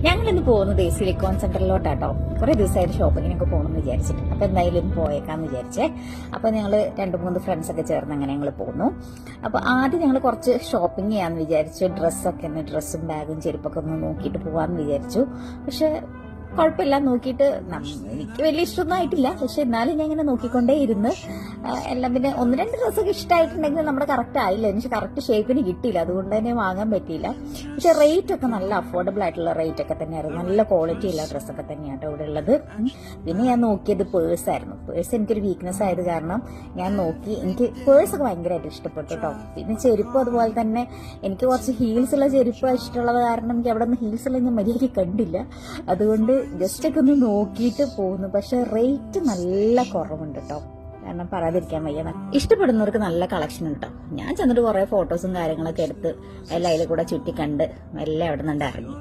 ഞങ്ങളിന്ന് പോകുന്നത് സിലിക്കോൺ സെന്ററിലോട്ടാട്ടോ. കുറെ ദിവസമായിട്ട് ഷോപ്പിങ്ങിനൊക്കെ പോകണമെന്ന് വിചാരിച്ചിട്ട്. അപ്പൊ എന്തായാലും ഇന്ന് പോയേക്കാന്ന് വിചാരിച്ചേ. അപ്പൊ ഞങ്ങള് 2-3 ഫ്രണ്ട്സ് ഒക്കെ ചേർന്ന് അങ്ങനെ ഞങ്ങൾ പോകുന്നു. അപ്പൊ ആദ്യം ഞങ്ങൾ കുറച്ച് ഷോപ്പിംഗ് ചെയ്യാന്ന് വിചാരിച്ചു. ഡ്രസ്സും ബാഗും ചെരുപ്പൊക്കെ ഒന്ന് നോക്കിയിട്ട് പോവാന്ന് വിചാരിച്ചു. പക്ഷെ കുഴപ്പമില്ല, നോക്കിയിട്ട് എനിക്ക് വലിയ ഇഷ്ടമൊന്നും ആയിട്ടില്ല. പക്ഷെ എന്നാലും ഞാൻ ഇങ്ങനെ നോക്കിക്കൊണ്ടേ ഇരുന്ന് എല്ലാം. പിന്നെ 1-2 ഡ്രസ്സൊക്കെ ഇഷ്ടമായിട്ടുണ്ടെങ്കിൽ നമ്മുടെ കറക്റ്റ് ആയില്ല, എനിക്ക് കറക്റ്റ് ഷേപ്പിന് കിട്ടിയില്ല, അതുകൊണ്ട് തന്നെ വാങ്ങാൻ പറ്റിയില്ല. പക്ഷെ റേറ്റ് ഒക്കെ നല്ല അഫോർഡബിൾ ആയിട്ടുള്ള റേറ്റ് ഒക്കെ തന്നെയായിരുന്നു. നല്ല ക്വാളിറ്റി ഉള്ള ഡ്രസ്സൊക്കെ തന്നെയാണ് ഇവിടെ ഉള്ളത്. പിന്നെ ഞാൻ നോക്കിയത് പേഴ്സായിരുന്നു. പേഴ്സ് എനിക്കൊരു വീക്ക്നെസ് ആയത് കാരണം ഞാൻ നോക്കി. എനിക്ക് പേഴ്സൊക്കെ ഭയങ്കരമായിട്ട് ഇഷ്ടപ്പെട്ടു കേട്ടോ. പിന്നെ ചെരുപ്പ് അതുപോലെ തന്നെ എനിക്ക് കുറച്ച് ഹീൽസ് ഉള്ള ചെരുപ്പ് ഇഷ്ടമുള്ളത് കാരണം എനിക്ക് അവിടെ നിന്ന് ഹീൽസ് ഉള്ള ഞാൻ മര്യാദയ്ക്ക് കണ്ടില്ല. അതുകൊണ്ട് ജസ്റ്റ് ഒക്കെ ഒന്ന് നോക്കിയിട്ട് പോകുന്നു. പക്ഷെ റേറ്റ് നല്ല കുറവുണ്ട് കേട്ടോ. കാരണം പറയാതിരിക്കാൻ വയ്യ. ഇഷ്ടപ്പെടുന്നവർക്ക് നല്ല കളക്ഷൻ ഉണ്ട് കേട്ടോ. ഞാൻ ചെന്നിട്ട് കുറെ ഫോട്ടോസും കാര്യങ്ങളൊക്കെ എടുത്ത് എല്ലാം അതിൽ കൂടെ ചുറ്റി കണ്ട് എല്ലാം അവിടെ നിന്നുണ്ട് ഇറങ്ങി.